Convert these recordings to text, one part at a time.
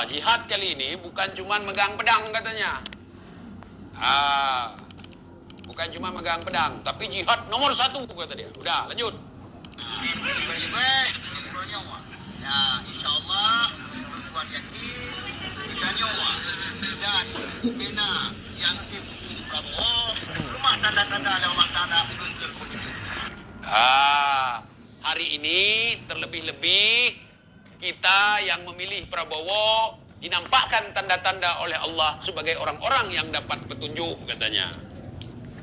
Jihad kali ini bukan cuma megang pedang katanya. Bukan cuma megang pedang, tapi jihad nomor 1 kata dia. Udah, lanjut. Ya, insyaAllah buat yakin dan nyawa dan bina yang tim Prabowo rumah tanda-tanda lewat tanah belum terkunci. Hari ini terlebih-lebih kita yang memilih Prabowo dinampakkan tanda-tanda oleh Allah sebagai orang-orang yang dapat petunjuk katanya.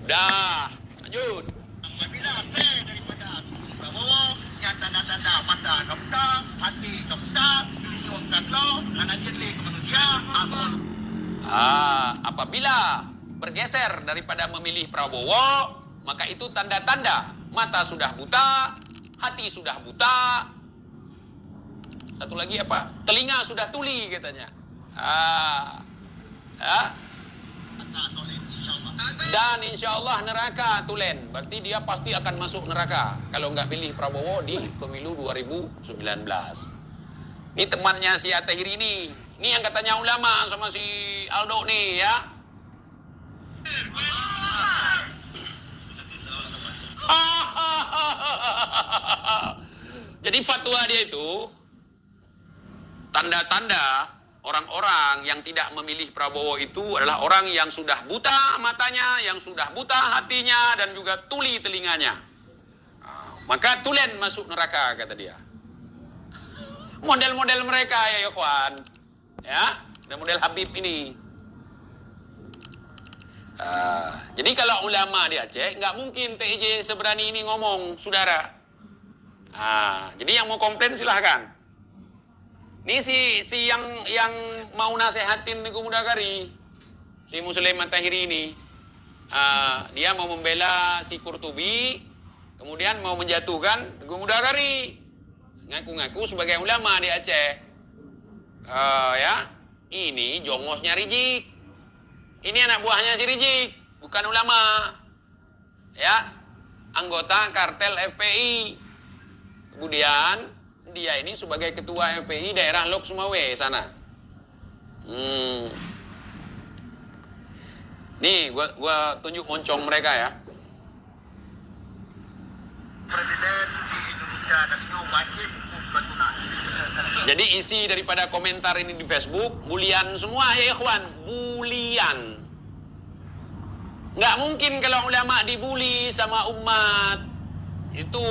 Udah, lanjut. Apabila saya daripada dukung Prabowo yang tanda-tanda mata kabuta, hati kabuta, telinga kaklau, anak jeli ke manusia, akun. Apabila bergeser daripada memilih Prabowo, maka itu tanda-tanda mata sudah buta, hati sudah buta. Satu lagi apa? Telinga sudah tuli katanya. Dan insya Allah neraka tulen. Berarti dia pasti akan masuk neraka kalau nggak pilih Prabowo di pemilu 2019. Ini temannya si Atahiri ini. Ini yang katanya ulama sama si Aldo nih ya. Jadi fatwa dia itu tanda-tanda orang-orang yang tidak memilih Prabowo itu adalah orang yang sudah buta matanya, yang sudah buta hatinya, dan juga tuli telinganya. Maka tulen masuk neraka kata dia. Model-model mereka ya ikhwan. Ya, model Habib ini. Jadi kalau ulama di Aceh nggak mungkin TIJ seberani ini ngomong, saudara. Jadi yang mau komplain silahkan. Ini si yang mau nasehatin Tengku Mudagari, si Muslim Atahiri ini, dia mau membela si Qurtubi, kemudian mau menjatuhkan Tengku Mudagari, ngaku-ngaku sebagai ulama di Aceh. Ya, ini jongosnya Rizik, ini anak buahnya si Rizik, bukan ulama, ya, anggota kartel FPI. Kemudian dia ini sebagai ketua FPI daerah Lok Sumawe sana. Nih, gua tunjuk moncong mereka ya. Presiden di Indonesia dan wajib bertunang. Jadi isi daripada komentar ini di Facebook, bulian semua ya ikhwan, bulian. Nggak mungkin kalau ulama dibuli sama umat. Itu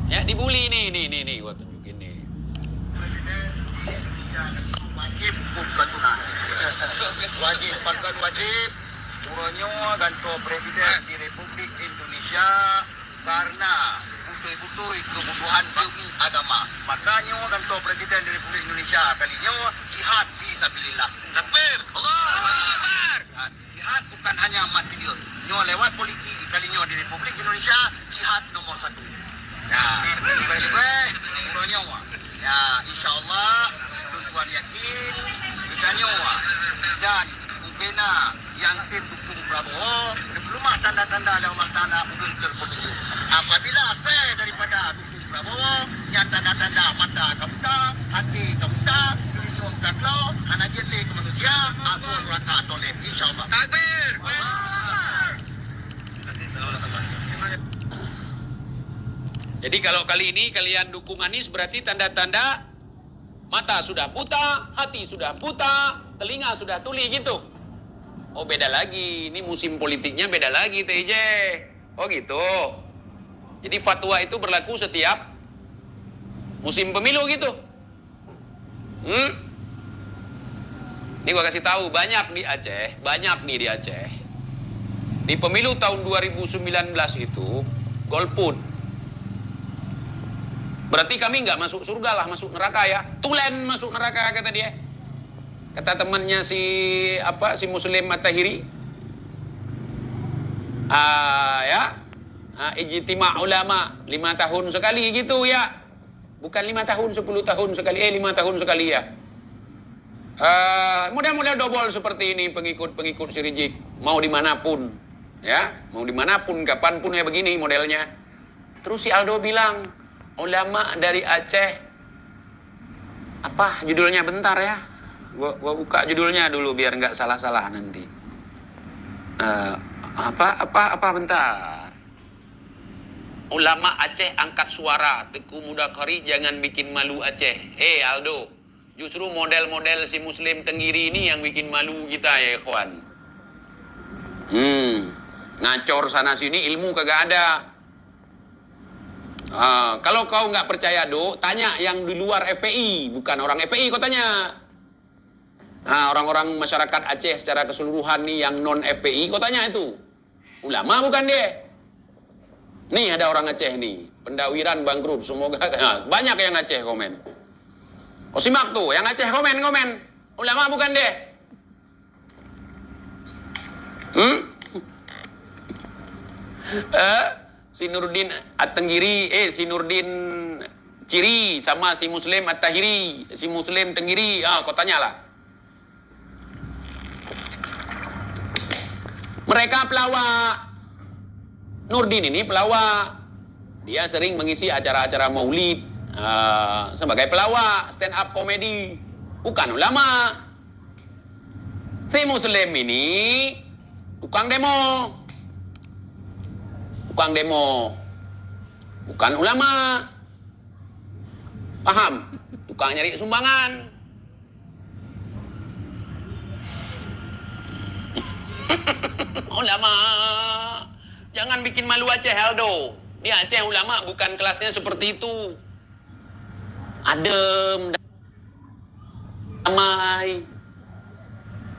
ya dibuli nih gua tunjukin nih. Presiden di Indonesia wajib bertunang. Wajib, bahkan wajib Uronyo ganto Presiden di Republik Indonesia karena butuh-butuh kebutuhan demi agama. Makanya ganto Presiden di Republik Indonesia kalinya jihad fisabilillah. Takbir. Allahu Akbar. Jihad bukan hanya mati dia. Nyo lewat politik kalinya di Republik Indonesia jihad nomor 1. Ya, Uronyo. Ya, insyaallah tuan yakin kita nyawa dan bina yang tim dukung Prabowo rumah tanda-tanda lewat tanah belum terpenuhi. Apabila saya daripada dukung Prabowo yang tanda-tanda mata kabuta, hati kabuta, telinga kaklau, anak jeli ke manusia, asal neraka toleh insyaallah. Takbir. Jadi kalau kali ini kalian dukung Anies berarti tanda-tanda mata sudah buta, hati sudah buta, telinga sudah tuli gitu. Oh beda lagi, ini musim politiknya beda lagi TJ. Oh gitu. Jadi fatwa itu berlaku setiap musim pemilu gitu. Ini gua kasih tahu banyak di Aceh, banyak nih di Aceh. Di pemilu tahun 2019 itu golput. Berarti kami nggak masuk surga lah, masuk neraka ya. Tulen masuk neraka kata dia. Kata temannya si Muslim Atahiri. Ijtima ulama 5 tahun sekali gitu ya. Bukan 5 tahun, 10 tahun sekali. 5 tahun sekali ya. Mudah-mudahan dobol seperti ini pengikut-pengikut si Rizik. Mau dimanapun. Ya, mau dimanapun, kapanpun ya begini modelnya. Terus si Aldo bilang, ulama dari Aceh Apa judulnya, bentar ya. Gua buka judulnya dulu biar nggak salah-salah nanti. Apa bentar. Ulama Aceh angkat suara, Teku Mudakari jangan bikin malu Aceh. Aldo, justru model-model si Muslim Tenggiri ini yang bikin malu kita ya ikhwan. Ngacor sana sini, ilmu kagak ada. Kalau kau nggak percaya tanya yang di luar FPI, bukan orang FPI kau tanya. Orang-orang masyarakat Aceh secara keseluruhan nih yang non FPI kau tanya itu. Ulama bukan dia. Nih ada orang Aceh nih, Pendawiran bangkrut, semoga banyak yang Aceh komen. Kau simak tuh, yang Aceh komen. Ulama bukan dia. Si Nurdin At-Tenggiri, si Nurdin Ciri sama si Muslim At-Tahiri, si Muslim Tenggiri, kau tanyalah. Mereka pelawak. Nurdin ini pelawak. Dia sering mengisi acara-acara maulid sebagai pelawak, stand up komedi. Bukan ulama. Si Muslim ini tukang demo. Bukan ulama. Paham? Tukang nyari sumbangan. Ulama. Jangan bikin malu Aceh, Aldo. Di Aceh ulama bukan kelasnya seperti itu. Adem, damai.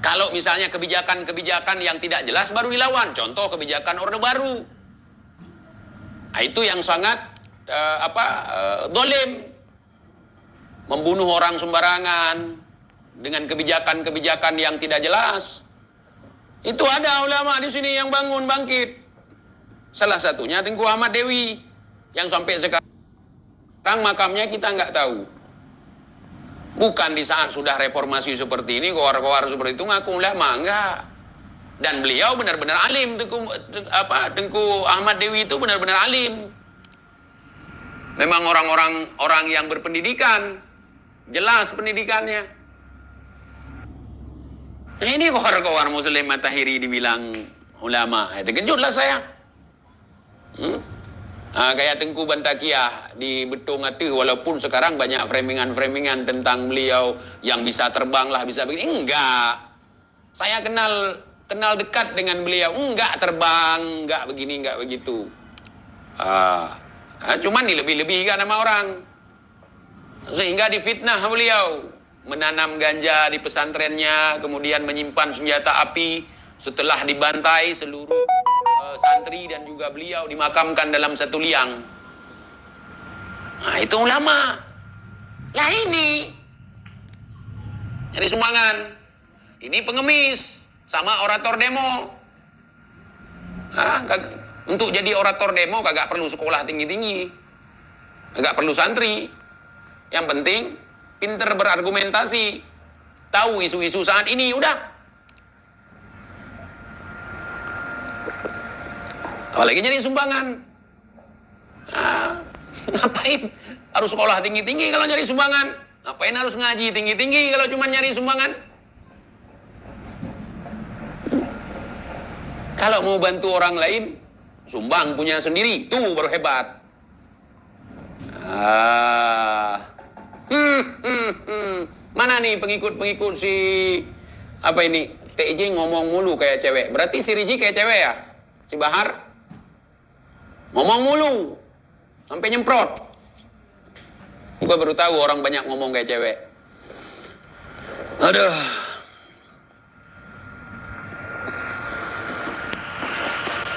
Kalau misalnya kebijakan-kebijakan yang tidak jelas baru dilawan. Contoh kebijakan Orde Baru. Itu yang sangat dolim. Membunuh orang sembarangan dengan kebijakan-kebijakan yang tidak jelas. Itu ada ulama di sini yang bangkit. Salah satunya Tengku Ahmad Dewi yang sampai sekarang makamnya kita nggak tahu. Bukan di saat sudah reformasi seperti ini, kowar-kowar seperti itu ngaku ulama, enggak. Dan beliau benar-benar alim, Tengku Ahmad Dewi itu benar-benar alim. Memang orang yang berpendidikan, jelas pendidikannya. Nah, ini kowar-kowar Muslim At-Tahiri dibilang ulama, terkejutlah saya. Kayak Tengku Bantakiah di Betung Ati, walaupun sekarang banyak framingan-framingan tentang beliau yang bisa terbang lah, bisa begini. Enggak. Saya kenal dekat dengan beliau. Enggak terbang, enggak begini, enggak begitu. Cuman dilebih-lebihkan sama orang. Sehingga difitnah beliau. Menanam ganja di pesantrennya, kemudian menyimpan senjata api. Setelah dibantai seluruh santri dan juga beliau dimakamkan dalam satu liang. Nah, itu ulama. Lah ini nyari sumbangan. Ini pengemis sama orator demo. Untuk jadi orator demo kagak perlu sekolah tinggi-tinggi. Kagak perlu santri. Yang penting pinter berargumentasi. Tahu isu-isu saat ini, udah. Apalagi nyari sumbangan. Ngapain harus sekolah tinggi-tinggi kalau nyari sumbangan? Ngapain harus ngaji tinggi-tinggi kalau cuma nyari sumbangan? Kalau mau bantu orang lain, sumbang punya sendiri, tuh baru hebat. Mana nih pengikut-pengikut si TJ ngomong mulu kayak cewek. Berarti si Riji kayak cewek ya? Si Bahar ngomong mulu sampai nyemprot. Gue baru tahu orang banyak ngomong kayak cewek. Aduh.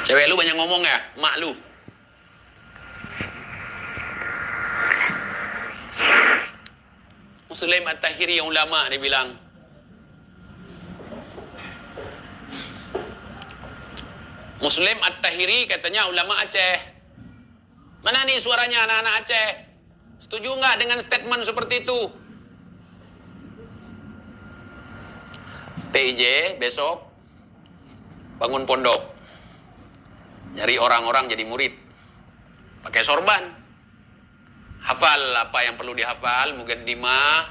Cewek lu banyak ngomong ya, mak lu. Muslim At-Tahiri yang ulama dia bilang. Muslim At-Tahiri katanya ulama Aceh. Mana nih suaranya anak-anak Aceh? Setuju nggak dengan statement seperti itu? TIJ besok bangun pondok. Nyari orang-orang jadi murid. Pakai sorban. Hafal apa yang perlu dihafal, mukaddimah,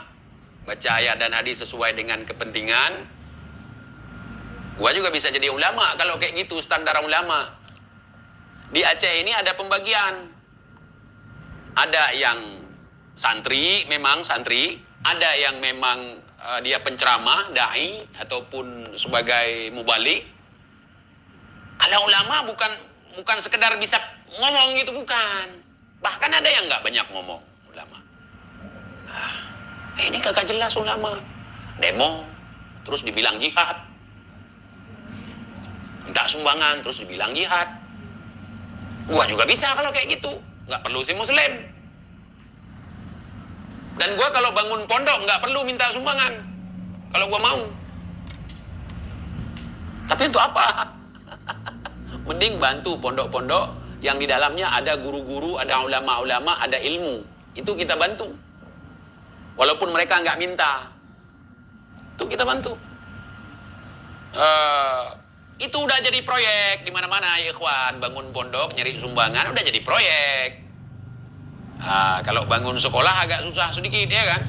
baca ayat dan hadis sesuai dengan kepentingan, gua juga bisa jadi ulama kalau kayak gitu standar ulama. Di Aceh ini ada pembagian. Ada yang santri, memang santri, ada yang memang dia penceramah, dai ataupun sebagai mubalik. Kalau ulama bukan sekedar bisa ngomong gitu, bukan. Bahkan ada yang nggak banyak ngomong ulama. Ini kagak jelas ulama. Demo, terus dibilang jihad. Minta sumbangan, terus dibilang jihad. Gua juga bisa kalau kayak gitu. Nggak perlu si muslim. Dan gua kalau bangun pondok nggak perlu minta sumbangan. Kalau gua mau. Tapi untuk apa? Mending bantu pondok-pondok yang di dalamnya ada guru-guru, ada ulama-ulama, ada ilmu. Itu kita bantu. Walaupun mereka nggak minta. Itu kita bantu. Itu udah jadi proyek di mana-mana ya ikhwan. Bangun pondok, nyari sumbangan, udah jadi proyek. Kalau bangun sekolah agak susah sedikit ya kan.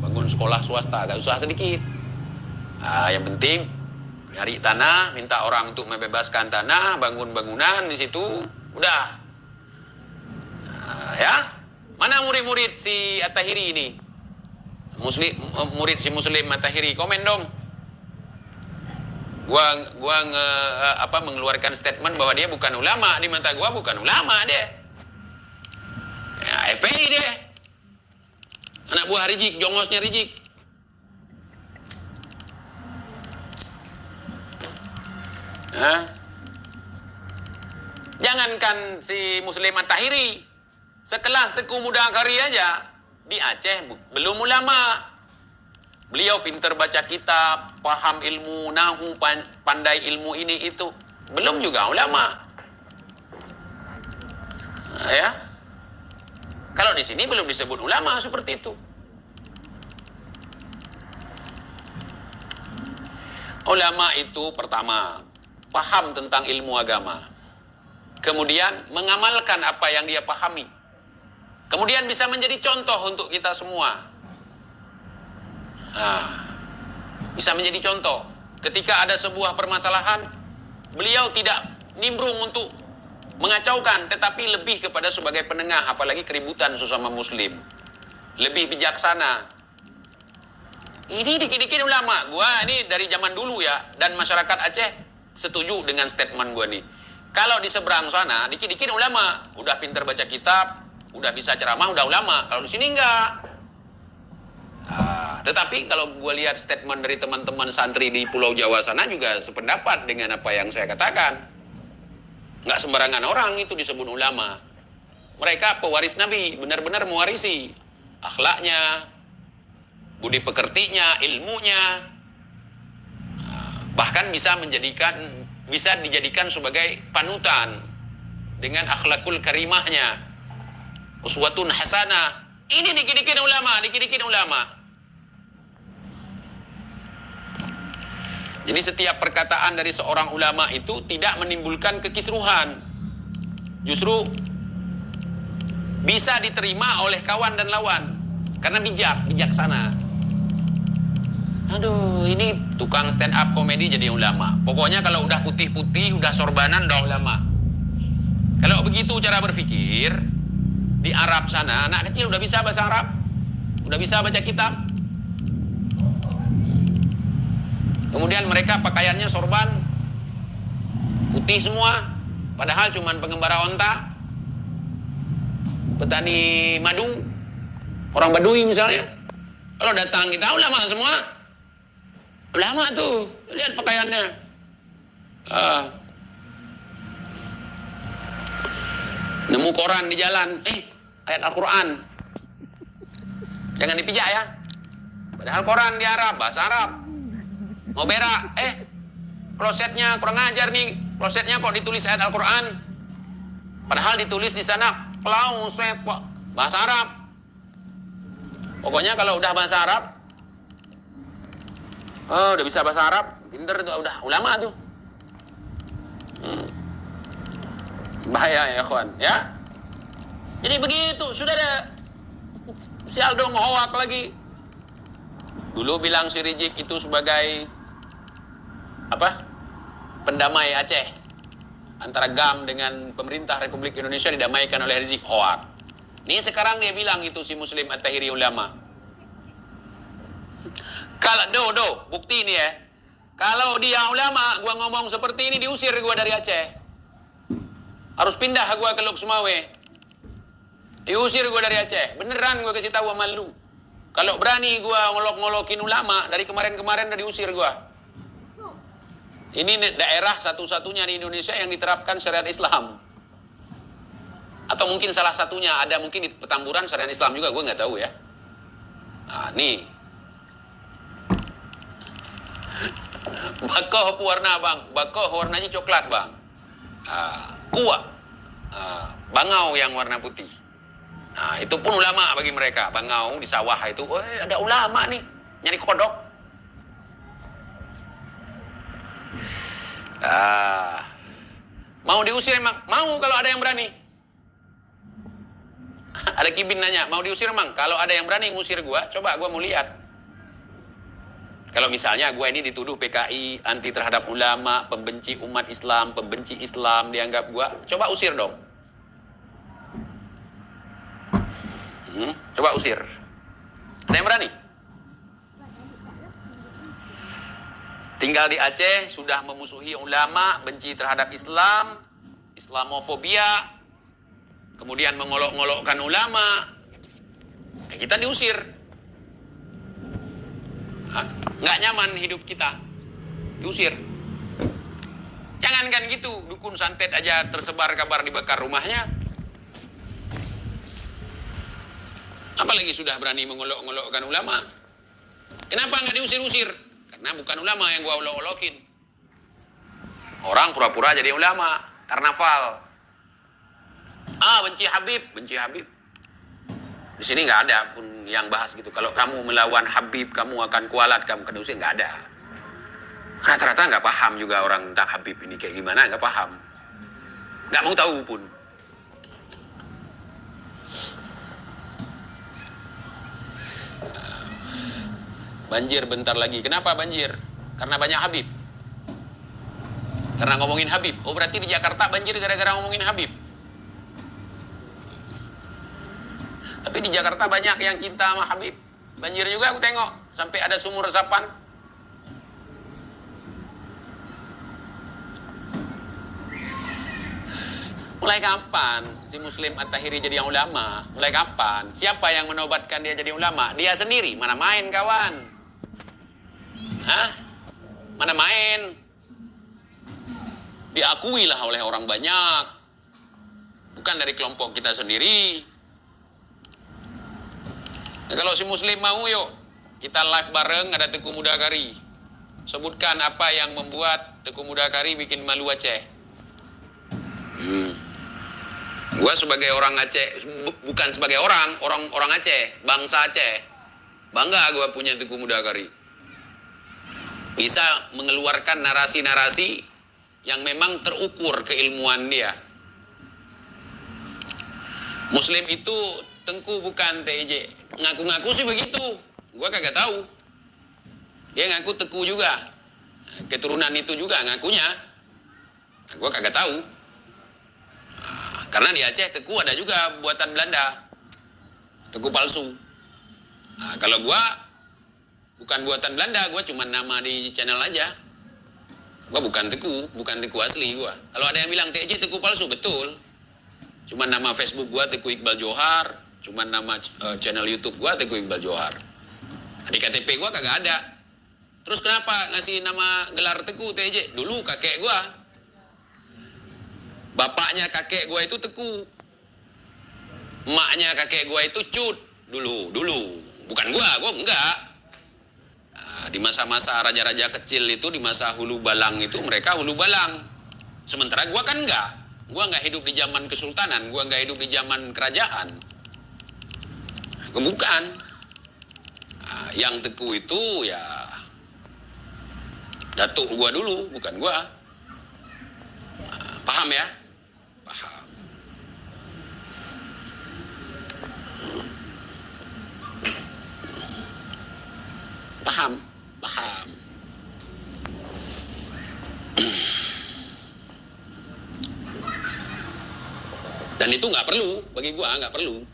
Bangun sekolah swasta agak susah sedikit. Yang penting nyari tanah, minta orang untuk membebaskan tanah, bangun bangunan di situ, udah. Ya, mana murid-murid si At-Tahiri ini? Murid si Muslim At-Tahiri, komen dong. Gua mengeluarkan statement bahwa dia bukan ulama, di mata gua bukan ulama dia. Ya, FPI dia. Anak buah Rizik, jongosnya Rizik. Jangankan si Muslim At-Tahiri, sekelas Teku Muda Kari aja di Aceh belum ulama. Beliau pintar baca kitab, paham ilmu nahu, pandai ilmu ini itu, belum juga ulama. Ya, kalau di sini belum disebut ulama seperti itu. Ulama itu pertama paham tentang ilmu agama, kemudian mengamalkan apa yang dia pahami, kemudian bisa menjadi contoh untuk kita semua. Bisa menjadi contoh. Ketika ada sebuah permasalahan, beliau tidak nimbrung untuk mengacaukan, tetapi lebih kepada sebagai penengah, apalagi keributan sesama muslim. Lebih bijaksana. Ini dikit-dikit ulama. Gua ini dari zaman dulu ya, dan masyarakat Aceh setuju dengan statement gua nih. Kalau di seberang sana, dikit-dikit ulama. Udah pintar baca kitab, udah bisa ceramah, udah ulama. Kalau di sini enggak. Tetapi kalau gue lihat statement dari teman-teman santri di Pulau Jawa sana juga sependapat dengan apa yang saya katakan. Nggak sembarangan orang itu disebut ulama. Mereka pewaris Nabi, benar-benar mewarisi akhlaknya, budi pekertinya, ilmunya. Bahkan bisa dijadikan sebagai panutan dengan akhlakul karimahnya, uswatun hasanah. Ini dikit-dikit ulama. Jadi setiap perkataan dari seorang ulama itu tidak menimbulkan kekisruhan. Justru bisa diterima oleh kawan dan lawan. Karena bijaksana. Aduh, ini tukang stand up komedi jadi ulama. Pokoknya kalau udah putih-putih, udah sorbanan, udah ulama. Kalau begitu cara berpikir, di Arab sana, anak kecil udah bisa bahasa Arab. Udah bisa baca kitab. Kemudian mereka pakaiannya sorban, putih semua, padahal cuman pengembara onta, petani madu, orang Badui misalnya. Kalau datang kita ulama semua, ulama tuh, lihat pakaiannya. Nemu koran di jalan, ayat Al-Quran, jangan dipijak ya. Padahal koran di Arab, bahasa Arab. Mau berak, klosetnya kurang ajar nih, klosetnya kok ditulis ayat Al-Quran, padahal ditulis di sana kloset bahasa Arab. Pokoknya kalau udah bahasa Arab, udah bisa bahasa Arab, pinter tuh, udah ulama tuh. Bahaya ya kawan, ya. Jadi begitu, sudah ada si Aldo ngohowak lagi. Dulu bilang si Rizik itu sebagai apa? Pendamai Aceh. Antara GAM dengan pemerintah Republik Indonesia didamaikan oleh Rizik. Hoak. Ini sekarang dia bilang itu si Muslim At-Tahiri ulama. Kalau bukti ini ya. Kalau dia ulama, gua ngomong seperti ini diusir gua dari Aceh. Harus pindah gua ke Lok Sumawe. Diusir gua dari Aceh. Beneran gua kasih tahu sama lu. Kalau berani gua ngolok-ngolokin ulama, dari kemarin-kemarin udah diusir gua. Ini daerah satu-satunya di Indonesia yang diterapkan syariat Islam. Atau mungkin salah satunya, ada mungkin di Petamburan syariat Islam juga, gua nggak tahu ya. Nah, nih. Bakoh warna bang, bakoh warnanya coklat bang. Kuah, bangau yang warna putih. Nah, itu pun ulama bagi mereka. Bangau di sawah itu, ada ulama nih nyari kodok. Mau diusir emang? Mau kalau ada yang berani. Ada Kibin nanya, mau diusir emang? Kalau ada yang berani ngusir gua, coba gua mau lihat. Kalau misalnya gue ini dituduh PKI, anti terhadap ulama, pembenci umat Islam, pembenci Islam, dianggap gue, coba usir dong. Coba usir. Ada yang berani? Tinggal di Aceh, sudah memusuhi ulama, benci terhadap Islam, Islamofobia, kemudian mengolok-ngolokkan ulama, kita diusir. Nggak nyaman hidup kita, diusir. Jangankan gitu, dukun santet aja tersebar kabar dibakar rumahnya. Apalagi sudah berani mengolok-ngolokkan ulama. Kenapa nggak diusir-usir? Karena bukan ulama yang gua olok-olokin. Orang pura-pura jadi ulama, karnaval. Benci Habib, benci Habib. Di sini nggak ada pun yang bahas gitu. Kalau kamu melawan Habib, kamu akan kualat, kamu kena usir, nggak ada. Rata-rata nggak paham juga orang tentang Habib ini kayak gimana, nggak paham. Nggak mau tahu pun. Banjir bentar lagi. Kenapa banjir? Karena banyak Habib. Karena ngomongin Habib. Oh berarti di Jakarta banjir gara-gara ngomongin Habib. Tapi di Jakarta banyak yang cinta sama Habib. Banjir juga aku tengok. Sampai ada sumur resapan. Mulai kapan si Muslim At-Tahiri jadi yang ulama? Mulai kapan? Siapa yang menobatkan dia jadi ulama? Dia sendiri. Mana main kawan? Mana main? Diakui lah oleh orang banyak. Bukan dari kelompok kita sendiri. Nah, kalau si Muslim mau, yuk kita live bareng, ada Teguh Mudakari. Sebutkan apa yang membuat Teguh Mudakari bikin malu Aceh. Gua sebagai orang Aceh, bukan sebagai orang Aceh, bangsa Aceh. Bangga gua punya Teguh Mudakari. Bisa mengeluarkan narasi-narasi yang memang terukur keilmuan dia. Muslim itu Tengku bukan TJ. Ngaku-ngaku sih begitu. Gua kagak tahu. Dia ngaku Teguh juga. Keturunan itu juga ngakunya. Gua kagak tahu. Karena di Aceh Teguh ada juga buatan Belanda. Teguh palsu. Kalau gua bukan buatan Belanda, gua cuma nama di channel aja. Gua bukan Teguh asli gua. Kalau ada yang bilang TJ Teguh palsu, betul. Cuma nama Facebook gua Teguh Iqbal Johar. Cuma nama channel YouTube gua Teguh Iqbal Johar. Di KTP gua kagak ada. Terus kenapa ngasih nama gelar Teguh TJ? Dulu kakek gua, bapaknya kakek gua itu Teguh, emaknya kakek gua itu Cut. Dulu, bukan gua enggak. Di masa-masa raja-raja kecil itu, di masa hulu balang itu, mereka hulu balang. Sementara gua kan enggak. Gua enggak hidup di zaman kesultanan, gua enggak hidup di zaman kerajaan. Bukan. Yang Teguh itu ya datuk gua dulu, bukan gua. Paham ya? Paham. Paham? Paham. Dan itu nggak perlu, bagi gua nggak perlu.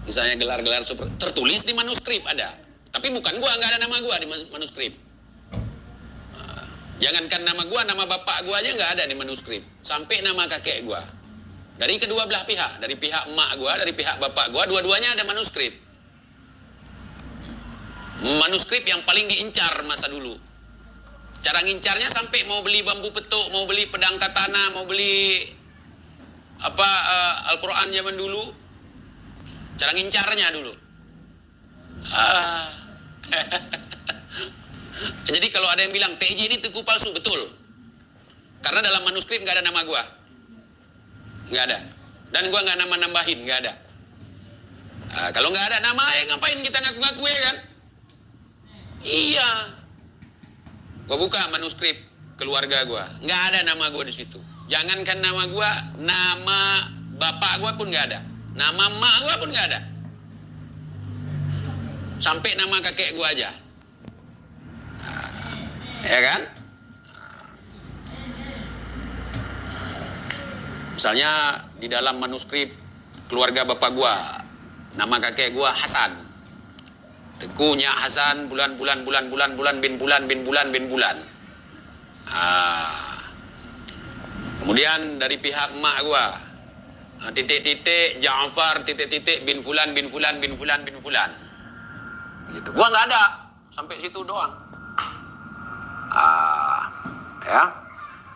Misalnya gelar-gelar tertulis di manuskrip ada, tapi bukan gua, nggak ada nama gua di manuskrip. Jangankan nama gua, nama bapak gua aja nggak ada di manuskrip, sampai nama kakek gua. Dari kedua belah pihak, dari pihak emak gua, dari pihak bapak gua, dua-duanya ada manuskrip. Manuskrip yang paling diincar masa dulu. Cara ngincarnya sampai mau beli bambu petuk, mau beli pedang katana, mau beli Al-Quran zaman dulu, cara ngincarnya dulu. Jadi kalau ada yang bilang PJ ini tuku palsu, betul. Karena dalam manuskrip nggak ada nama gua, nggak ada. Dan gua nggak nambahin, nggak ada. Kalau nggak ada nama, ya ngapain kita ngaku-ngaku, ya kan? Iya. Gua buka manuskrip keluarga gua, nggak ada nama gua di situ. Jangankan nama gua, nama bapak gua pun nggak ada, nama emak gua pun nggak ada, sampai nama kakek gua aja, ya kan? Misalnya di dalam manuskrip keluarga bapak gua, nama kakek gua Hasan, Tekunya Hasan bulan bin bulan. Kemudian dari pihak emak gua, titik-titik Ja'far titik-titik bin fulan. Gitu. Gua nggak ada, sampai situ doang. Ya.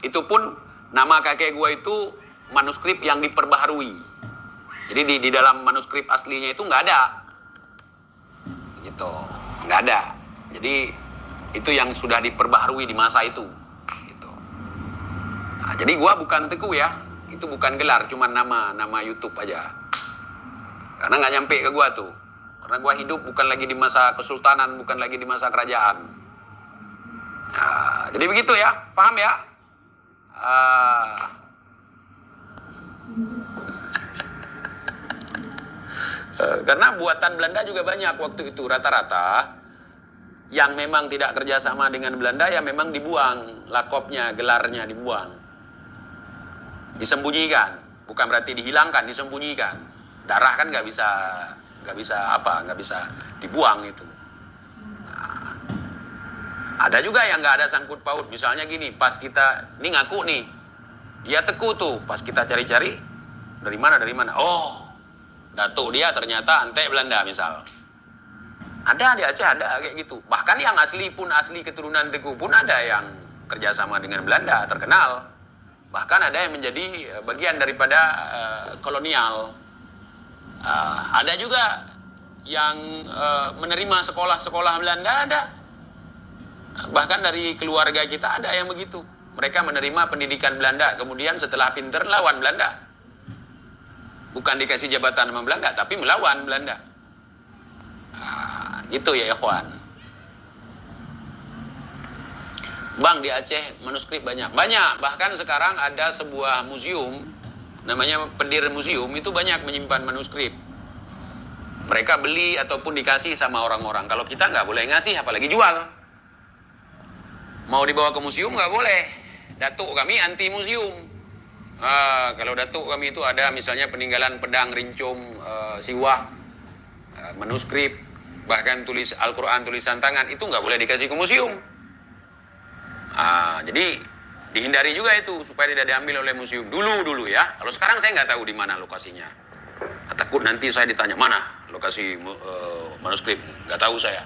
Itu pun nama kakek gua itu manuskrip yang diperbaharui. Jadi di dalam manuskrip aslinya itu nggak ada. Gitu. Nggak ada. Jadi itu yang sudah diperbaharui di masa itu. Jadi gua bukan Teguh ya, itu bukan gelar, cuma nama YouTube aja. Karena nggak nyampe ke gua tuh, karena gua hidup bukan lagi di masa kesultanan, bukan lagi di masa kerajaan. Jadi begitu ya, paham ya? Karena buatan Belanda juga banyak waktu itu, rata-rata yang memang tidak kerjasama dengan Belanda ya memang dibuang, lakopnya, gelarnya dibuang. Disembunyikan, bukan berarti dihilangkan, disembunyikan. Darah kan nggak bisa dibuang itu. Ada juga yang nggak ada sangkut paut, misalnya gini, pas kita ini ngaku nih, dia Teguh tuh, pas kita cari-cari dari mana, oh, datuk dia ternyata antek Belanda misal. Ada di Aceh ada kayak gitu. Bahkan yang asli keturunan Teguh pun ada yang kerjasama dengan Belanda terkenal. Bahkan ada yang menjadi bagian daripada kolonial. Ada juga yang menerima sekolah-sekolah Belanda, ada. Bahkan dari keluarga kita ada yang begitu. Mereka menerima pendidikan Belanda, kemudian setelah pinter lawan Belanda. Bukan dikasih jabatan sama Belanda, tapi melawan Belanda. Gitu ya ikhwan. Bang, di Aceh manuskrip banyak, bahkan sekarang ada sebuah museum namanya Pedir Museum, itu banyak menyimpan manuskrip. Mereka beli ataupun dikasih sama orang-orang. Kalau kita nggak boleh ngasih, apalagi jual. Mau dibawa ke museum nggak boleh. Datuk kami anti museum. Kalau datuk kami itu ada misalnya peninggalan pedang rincung siwah, manuskrip, bahkan tulis Al-Quran tulisan tangan, itu nggak boleh dikasih ke museum. Jadi dihindari juga itu supaya tidak diambil oleh museum dulu ya. Kalau sekarang saya nggak tahu di mana lokasinya. Takut nanti saya ditanya mana lokasi manuskrip, nggak tahu saya.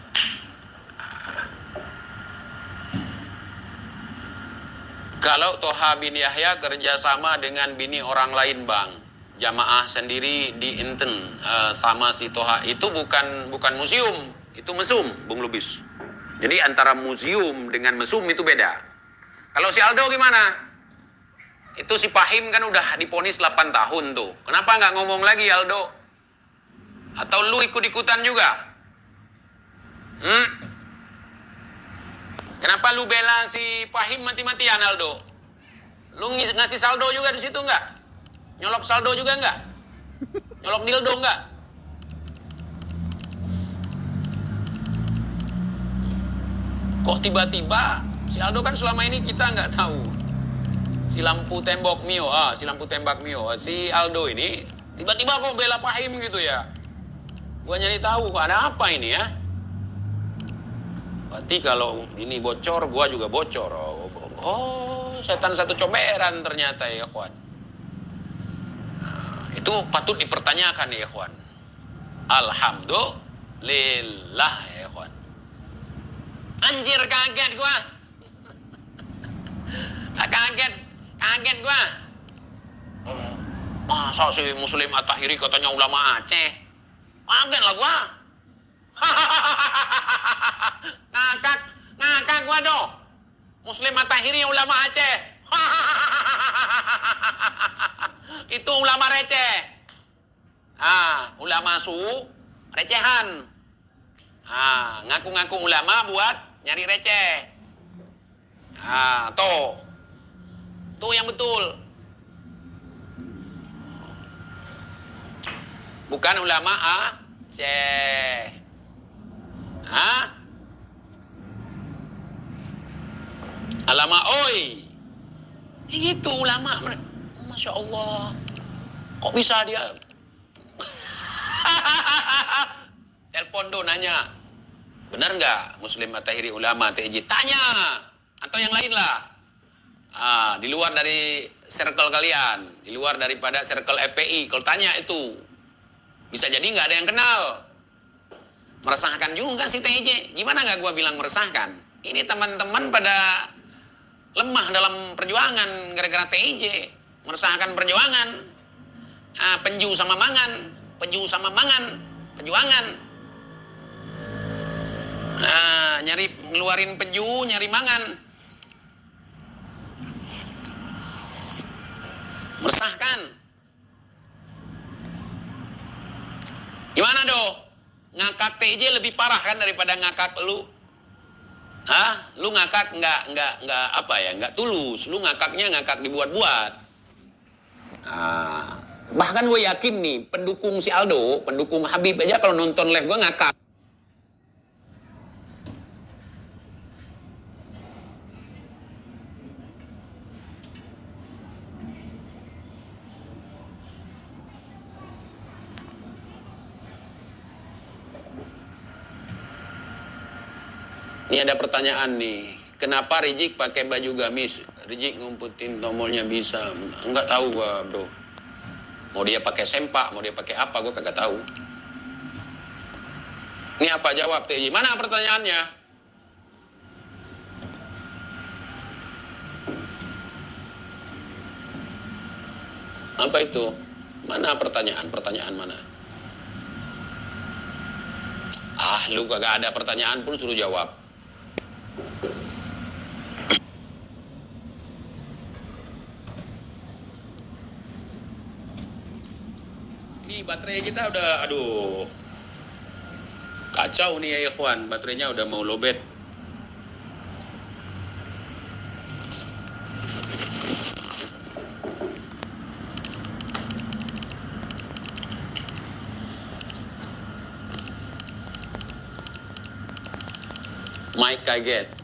Kalau Toha bin Yahya kerjasama dengan bini orang lain bang, jamaah sendiri di Inten sama si Toha, itu bukan museum, itu mesum, Bung Lubis. Jadi antara museum dengan mesum itu beda. Kalau si Aldo gimana? Itu si Pahim kan udah diponis 8 tahun tuh. Kenapa nggak ngomong lagi Aldo? Atau lu ikut-ikutan juga? Kenapa lu bela si Pahim mati-matian Aldo? Lu ngasih saldo juga di situ nggak? Nyolok saldo juga nggak? Nyolok dildo nggak? Kok tiba-tiba si Aldo kan selama ini kita nggak tahu. Si lampu tembok Mio, si lampu tembak Mio, si Aldo ini tiba-tiba kok bela Fahim gitu ya. Gua nyari tahu kok ada apa ini ya. Berarti kalau ini bocor, gua juga bocor. Oh, setan satu comberan ternyata ya kawan. Nah, itu patut dipertanyakan ya kawan. Alhamdulillah ya kawan. Anjir kaget gua. Kaget gua. Masa si Muslim At-Tahiri katanya ulama Aceh? Kaget lah gua. Ngakak gua doh. Muslim At-Tahiri ulama Aceh. Itu ulama receh. Ulama recehan. Ngaku-ngaku ulama buat nyari receh. Tuh yang betul. Bukan ulama Aceh. Ulama oi. Itu ulama. Masya Allah. Kok bisa dia? Telepon do nanya. Benar nggak Muslim At-Tahiri ulama TJ? Tanya. Atau yang lain lah. Di luar dari circle kalian. Di luar daripada circle FPI. Kalau tanya itu. Bisa jadi nggak ada yang kenal. Meresahkan juga si TJ. Gimana nggak gua bilang meresahkan? Ini teman-teman pada lemah dalam perjuangan gara-gara TJ. Meresahkan perjuangan. Penju sama mangan. Perjuangan. Nyari ngeluarin penju, nyari mangan. Meresahkan. Gimana doh? Ngakak TJ lebih parah kan daripada ngakak lu? Lu ngakak nggak apa ya? Nggak tulus. Lu ngakaknya ngakak dibuat-buat. Bahkan gue yakin nih, pendukung si Aldo, pendukung Habib aja kalau nonton live gue ngakak. Ini ada pertanyaan nih, kenapa Rizik pakai baju gamis? Rizik ngumputin tombolnya bisa, enggak tahu gua bro. Mau dia pakai sempak, mau dia pakai apa, gua kagak tahu. Ini apa jawab TJ? Mana pertanyaannya? Apa itu? Mana pertanyaan? Pertanyaan mana? Lu kagak ada pertanyaan pun suruh jawab. Ini baterai kita udah, kacau nih ya ikhwan, baterainya udah mau lowbat. Mike kaget.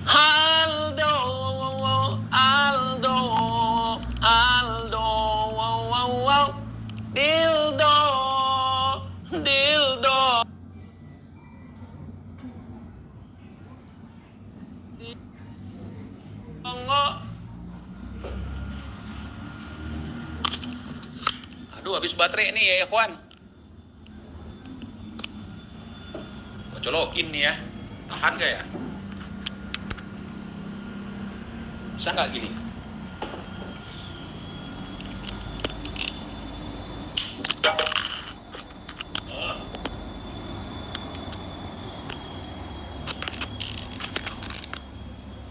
Aldo, dildo. Aduh, habis baterai nih ya ikhwan. Colokin nih ya, tahan gak ya? Bisa nggak gini?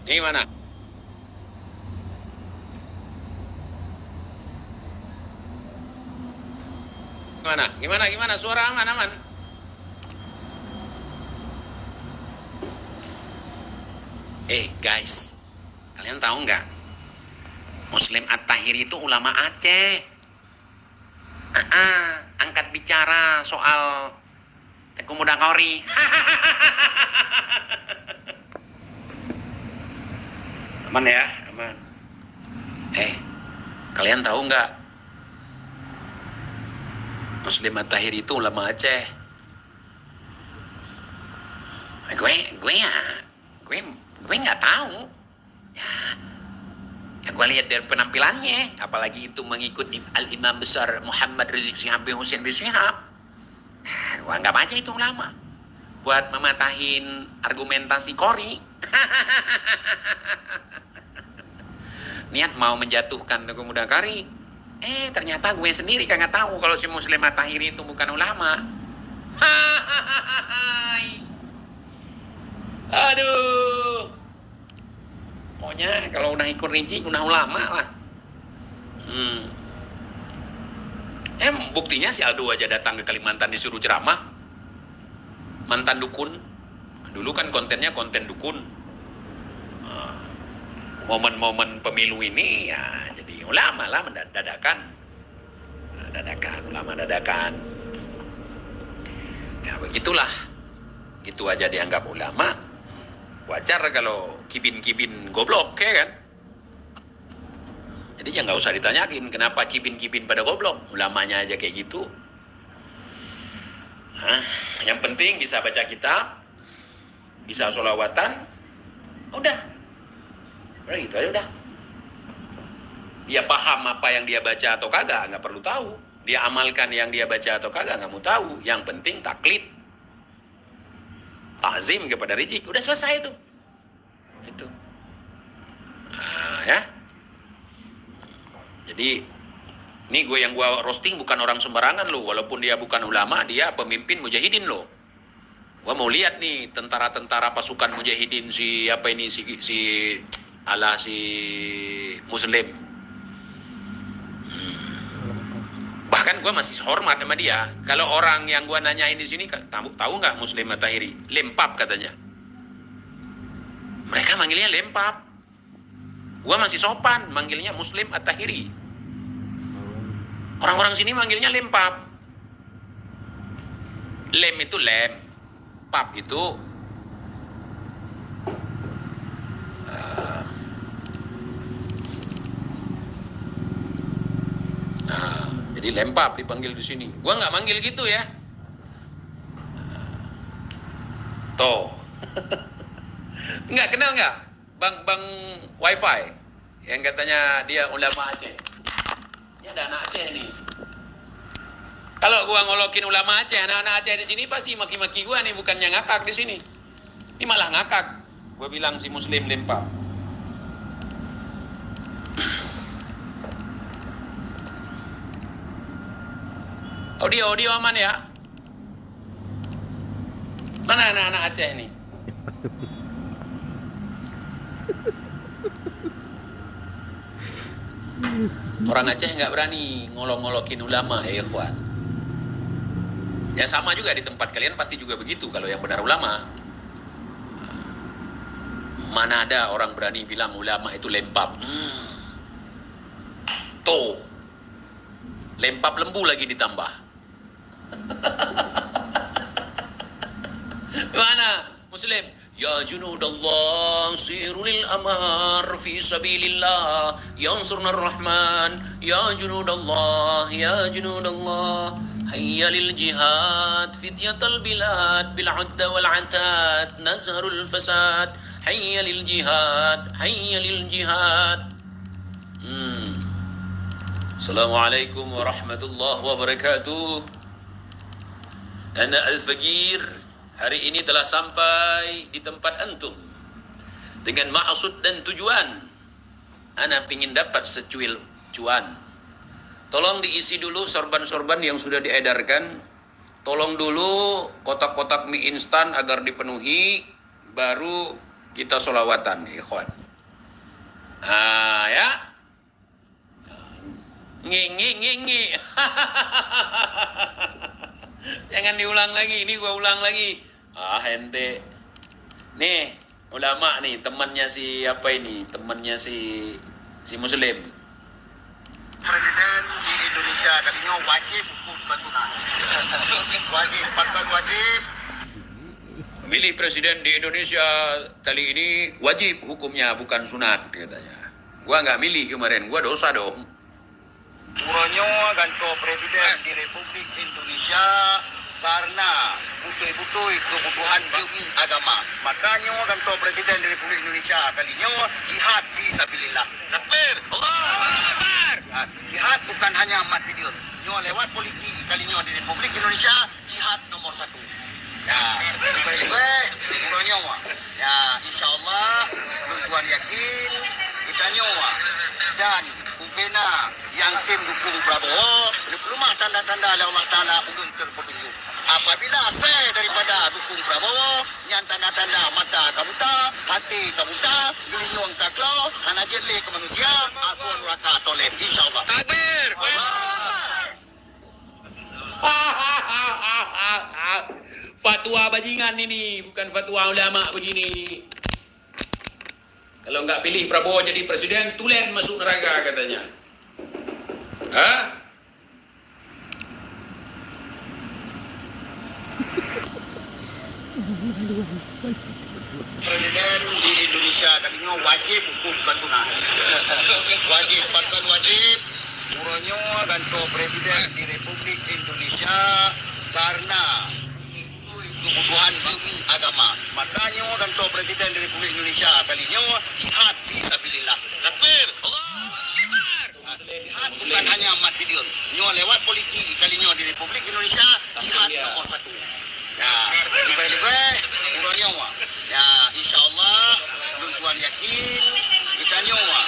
Ini mana? Gimana? Suara aman? Guys, kalian tahu nggak? Muslim At-Tahiri itu ulama Aceh. Angkat bicara soal Kumuda Kori. Aman ya, aman. Kalian tahu nggak? Muslim At-Tahiri itu ulama Aceh. Gue nggak tahu. Ya gue lihat dari penampilannya, apalagi itu mengikut Al-Imam Besar Muhammad Rizik Syihab bin Husain bin Syihab. Gue anggap aja itu ulama. Buat mematahin argumentasi Kori. Niat mau menjatuhkan Teguh Mudakari. Ternyata gue sendiri kagak tahu kalau si Muslim At-Tahiri itu bukan ulama. Aduh. Pokoknya kalau udah ikut rinci, udah ulama lah. Buktinya si Aldo aja datang ke Kalimantan disuruh ceramah. Mantan dukun. Dulu kan kontennya konten dukun. Momen-momen pemilu ini ya jadi ulama lah dadakan ulama dadakan. Ya begitulah. Gitu aja dianggap ulama. Wajar kalau kibin-kibin goblok ya kan. Jadi ya nggak usah ditanyakin kenapa kibin-kibin pada goblok. Ulamanya aja kayak gitu. Yang penting bisa baca kitab, bisa sholawatan, udah gitu aja udah. Dia paham apa yang dia baca atau kagak, nggak perlu tahu. Dia amalkan yang dia baca atau kagak, nggak mau tahu. Yang penting taklid, takzim kepada Rizik, udah selesai itu. Itu. Ya. Jadi ini yang gue roasting bukan orang sembarangan loh. Walaupun dia bukan ulama, dia pemimpin mujahidin loh. Gue mau lihat nih tentara-tentara pasukan mujahidin si Muslim. Bahkan gue masih hormat sama dia. Kalau orang yang gue nanyain di sini tahu nggak Muslim At-Tahiri? Lempap katanya. Mereka manggilnya Lempap. Gue masih sopan manggilnya Muslim At-Tahiri. Orang-orang sini manggilnya Lempap. Lem itu lem, pap itu jadi Lempap dipanggil di sini. Gua nggak manggil gitu ya. Toh, nggak kenal nggak, bang Wifi yang katanya dia ulama Aceh. Ini ada anak Aceh nih. Kalau gua ngolokin ulama Aceh, anak-anak Aceh di sini pasti maki-maki gua nih, bukannya ngakak di sini. Ini malah ngakak. Gua bilang si Muslim Lempap. Audio aman ya? Mana anak-anak Aceh nih? Orang Aceh nggak berani ngolok-ngolokin ulama, ya ikhwan. Ya sama juga di tempat kalian pasti juga begitu kalau yang benar ulama. Mana ada orang berani bilang ulama itu Lempap. Tuh. Lempap lembu lagi ditambah. Mana Muslim? Ya junudallah sirulil amar fi sabilillah yansurna rahman ya junudallah hayya lil jihad fityatal bilad bil udda wal atad nazharul fasad hayya lil jihad Assalamualaikum warahmatullahi wabarakatuh. Ana Al-Faqir hari ini telah sampai di tempat antum dengan maksud dan tujuan. Ana ingin dapat secuil cuan. Tolong diisi dulu sorban-sorban yang sudah diedarkan. Tolong dulu kotak-kotak mie instan agar dipenuhi, baru kita sholawatan, ikhwan. Ya. Ngi. Jangan diulang lagi, ini gua ulang lagi. Ente. Nih, ulama nih, temannya si apa ini? Temannya si Muslim. Presiden di Indonesia kali ini wajib hukum bantuan. Wajib, patuan wajib. Pemilih presiden di Indonesia kali ini wajib hukumnya, bukan sunat, katanya. Gua nggak milih kemarin, gua dosa dong. Uronyo ganto presiden di Republik Indonesia karena betul-betul kebutuhan demi agama. Makanya ganto presiden di Republik Indonesia kalinya jihad fisabilillah. Takbir. Allahu Akbar. Jihad bukan hanya mati dia. Nyo lewat politik kalinya di Republik Indonesia jihad nomor 1. Ya, uronyo ya, insyaallah tuan yakin kita nyowa dan umpena yang tim dukung Prabowo rumah tanda-tanda Allah Ta'ala ulun terpetunjuk. Apabila saya daripada dukung Prabowo yang tanda-tanda mata kabuta, hati kabuta, gelinyong taklau, anak jelek ke manusia, asuhan neraka toleh, insyaAllah. Takbir! Fatwa bajingan ini, bukan fatwa ulama begini. Kalau nggak pilih Prabowo jadi presiden, tulen masuk neraka katanya. Hah? Presiden di Indonesia kalinya wajib hukum bantuan. Wajib bahkan wajib. Uronyo ganto presiden di Republik Indonesia karena kebutuhan demi agama. Makanya ganto presiden di Republik Indonesia kalinya jihad fisabilillah. Takbir. Allahu Akbar. Jihad bukan hanya mati dia. Nyo lewat politik kalinya di Republik Indonesia jihad nomor 1. Ya, lebih-lebih uronyo ya, insyaallah tuan yakin kita nyowa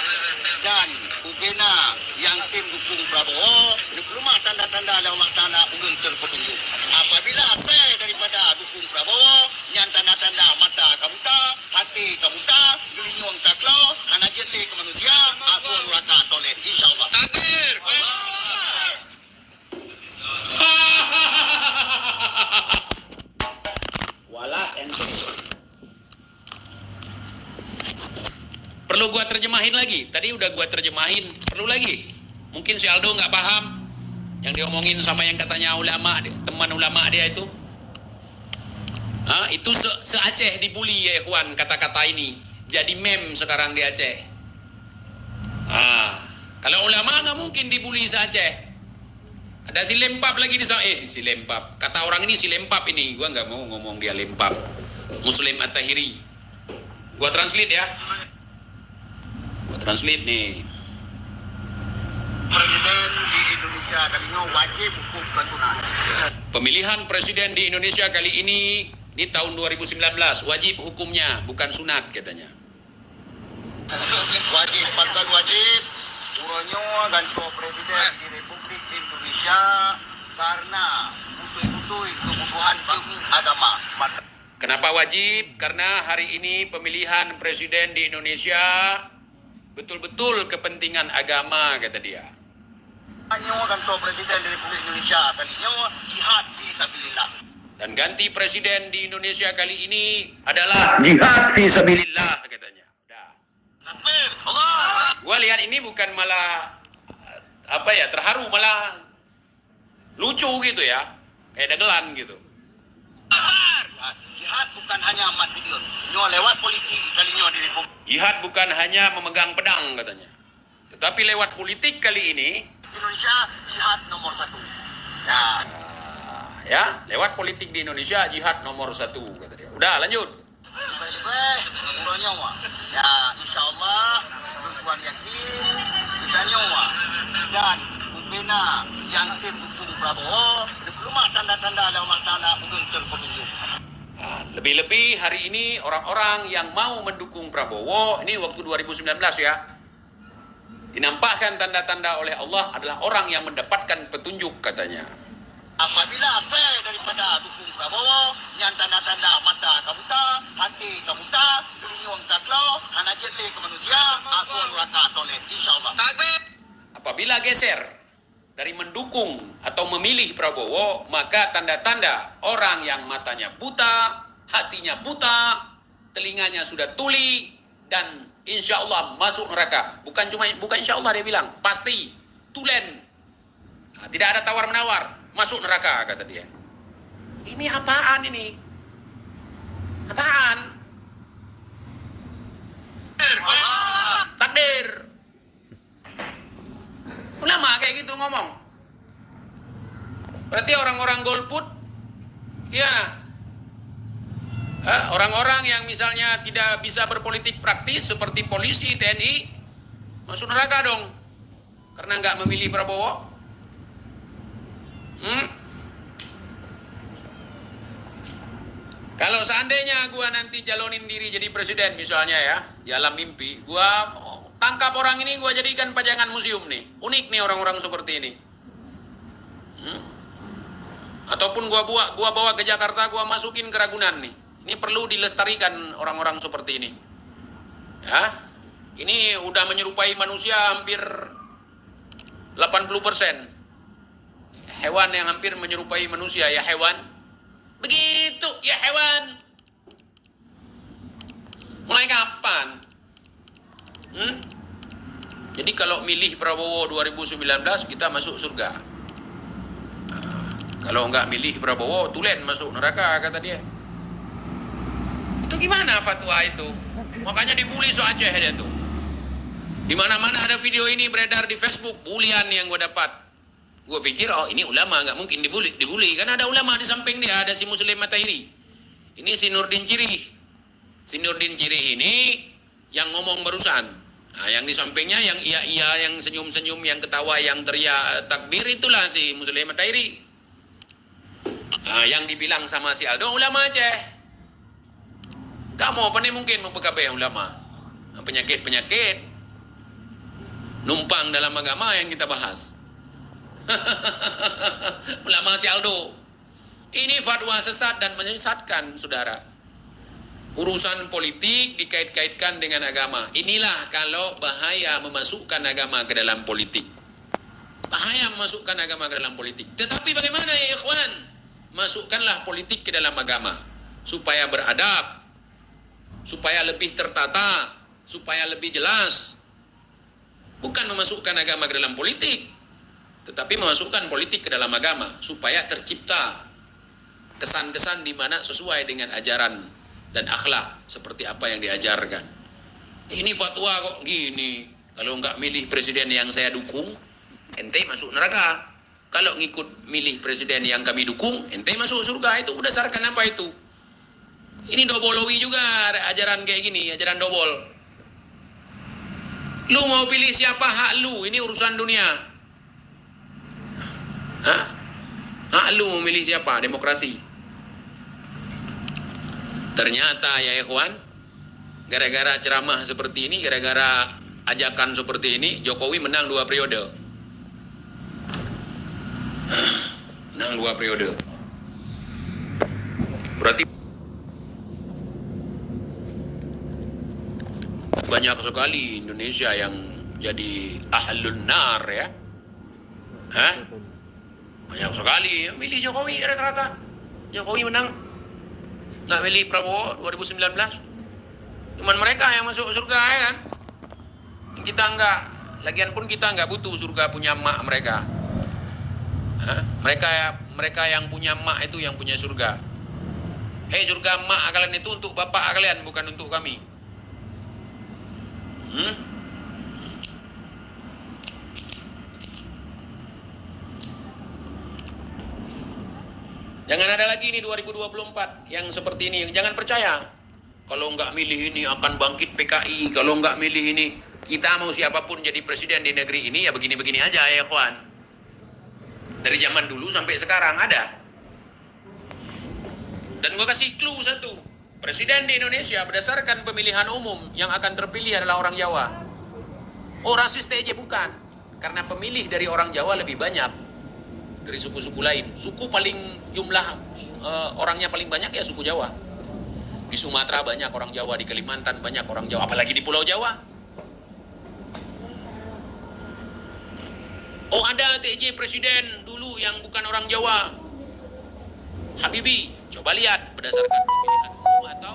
dan upena yang tim dukung Prabowo rumah tanda-tanda Allah Ta'ala ulun terpetunjuk. Apabila saya daripada dukung Prabowo yang tanda-tanda mata kabuta, hati kabuta, gelinyong taklau, anak jelek ke manusia, asuhan neraka toleh, insyaallah. Takbir! Walak ente. Perlu gua terjemahin lagi? Tadi udah gua terjemahin. Perlu lagi? Mungkin si Aldo nggak paham yang diomongin sama yang katanya ulama, teman ulama dia itu. Itu se-Aceh dibully ya ikhwan kata-kata ini. Jadi meme sekarang di Aceh. Kalau ulama nggak mungkin dibully se-Aceh. Ada si lempap lagi di sana. Si lempap. Kata orang ini si lempap ini. Gua nggak mau ngomong dia lempap. Muslim At-Tahiri. Gua translate ya. Gua translate nih. Presiden di Indonesia kalinya wajib hukum bantuan. Pemilihan presiden di Indonesia kali ini tahun 2019 wajib hukumnya, bukan sunat katanya. Wajib bahkan wajib. Uronyo ganto presiden di Republik Indonesia karena betul-betul kebutuhan demi agama. Kenapa wajib? Karena hari ini pemilihan presiden di Indonesia betul-betul kepentingan agama, kata dia. Uronyo ganto presiden di Republik Indonesia kalinya jihad fisabilillah. Dan ganti presiden di Indonesia kali ini adalah jihad fisabilillah, katanya. Udah. Takbir. Allah. Gua lihat ini bukan malah terharu, malah lucu gitu ya, kayak dagelan gitu. Jihad bukan hanya mati dia. Nyo lewat politik kalinya di Republik. Jihad bukan hanya memegang pedang katanya, tetapi lewat politik kali ini Indonesia jihad nomor 1. ya, lewat politik di Indonesia jihad nomor 1 kata dia. Udah lanjut. Uronyo ya, insyaallah tuan yakin kita nyowa dan umpena yang tim dukung Prabowo rumah tanda-tanda Allah Ta'ala ulun terpetunjuk. Lebih-lebih hari ini orang-orang yang mau mendukung Prabowo, ini waktu 2019 ya, dinampakkan tanda-tanda oleh Allah adalah orang yang mendapatkan petunjuk katanya. Apabila saya daripada dukung Prabowo yang tanda-tanda mata kabuta, hati kabuta, gelinyong taklau, anak jelek ke manusia, asuhan neraka toleh, insyaallah. Takbir. Apabila geser dari mendukung atau memilih Prabowo, maka tanda-tanda orang yang matanya buta, hatinya buta, telinganya sudah tuli, dan insya Allah masuk neraka. Bukan insya Allah, dia bilang pasti, tulen. Tidak ada tawar-menawar, masuk neraka kata dia. Ini apaan ini? ngomong. Berarti orang-orang golput, ya, orang-orang yang misalnya tidak bisa berpolitik praktis seperti polisi, TNI, masuk neraka dong, karena nggak memilih Prabowo. Kalau seandainya gua nanti jalonin diri jadi presiden misalnya ya, di alam mimpi, gua tangkap orang ini, gua jadikan pajangan museum nih. Unik nih orang-orang seperti ini. Ataupun gua bawa ke Jakarta, gua masukin ke Ragunan nih. Ini perlu dilestarikan orang-orang seperti ini. Ya. Ini udah menyerupai manusia hampir 80%. Hewan yang hampir menyerupai manusia, ya hewan. Begitu, ya hewan. Mulai kapan? Jadi kalau milih Prabowo 2019, kita masuk surga. Kalau nggak milih Prabowo, tulen masuk neraka, kata dia. Itu gimana fatwa itu? Makanya dibully so Aceh dia tuh. Di mana-mana ada video ini beredar di Facebook, bulian yang gue dapat. Gue pikir, oh ini ulama, nggak mungkin dibully. Kan ada ulama di samping dia, ada si Muslim Matahiri. Ini si Nurdin Cirih. Si Nurdin Cirih ini yang ngomong barusan. Nah, yang di sampingnya, yang iya-iya, yang senyum-senyum, yang ketawa, yang teriak takbir, itulah si Muslim Matahiri. Nah, yang dibilang sama si Aldo, ulama Aceh. Kamu apa nih mungkin mau PKB ulama? Penyakit-penyakit numpang dalam agama yang kita bahas. Ulama si Aldo. Ini fatwa sesat dan menyesatkan, saudara. Urusan politik dikait-kaitkan dengan agama. Inilah kalau bahaya memasukkan agama ke dalam politik. Bahaya memasukkan agama ke dalam politik. Tetapi bagaimana ya ikhwan? Masukkanlah politik ke dalam agama. Supaya beradab. Supaya lebih tertata. Supaya lebih jelas. Bukan memasukkan agama ke dalam politik. Tetapi memasukkan politik ke dalam agama supaya tercipta kesan-kesan di mana sesuai dengan ajaran dan akhlak seperti apa yang diajarkan. Ini fatwa kok gini. Kalau nggak milih presiden yang saya dukung, ente masuk neraka. Kalau ngikut milih presiden yang kami dukung, ente masuk surga. Itu berdasarkan apa itu? Ini dobolowi juga ajaran kayak gini, ajaran dobol. Lu mau pilih siapa, hak lu. Ini urusan dunia. Lu memilih siapa? Demokrasi. Ternyata ya ikhwan, gara-gara ceramah seperti ini, gara-gara ajakan seperti ini, Jokowi menang 2 periode. Menang 2 periode. Berarti banyak sekali Indonesia yang jadi ahlun nar ya. Banyak sekali milih Jokowi rata-rata. Jokowi menang. Nggak milih Prabowo 2019. Cuman mereka yang masuk surga ya kan. Kita enggak. Lagian pun kita enggak butuh surga punya emak mereka. Mereka yang punya emak itu yang punya surga. Surga emak kalian itu untuk bapak kalian, bukan untuk kami. Jangan ada lagi nih 2024 yang seperti ini. Jangan percaya. Kalau nggak milih ini akan bangkit PKI. Kalau nggak milih ini, kita mau siapapun jadi presiden di negeri ini ya begini-begini aja ya kawan. Dari zaman dulu sampai sekarang ada. Dan gue kasih clue satu. Presiden di Indonesia berdasarkan pemilihan umum yang akan terpilih adalah orang Jawa. Oh, rasis TJ bukan. Karena pemilih dari orang Jawa lebih banyak dari suku-suku lain. Suku paling jumlah orangnya paling banyak ya suku Jawa. Di Sumatera banyak orang Jawa, di Kalimantan banyak orang Jawa, apalagi di Pulau Jawa. Oh, ada TJ presiden dulu yang bukan orang Jawa. Habibie, coba lihat berdasarkan pemilihan umum atau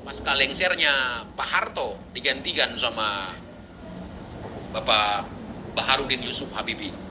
pasca lengsernya Pak Harto digantikan sama Bapak Baharudin Yusuf Habibie.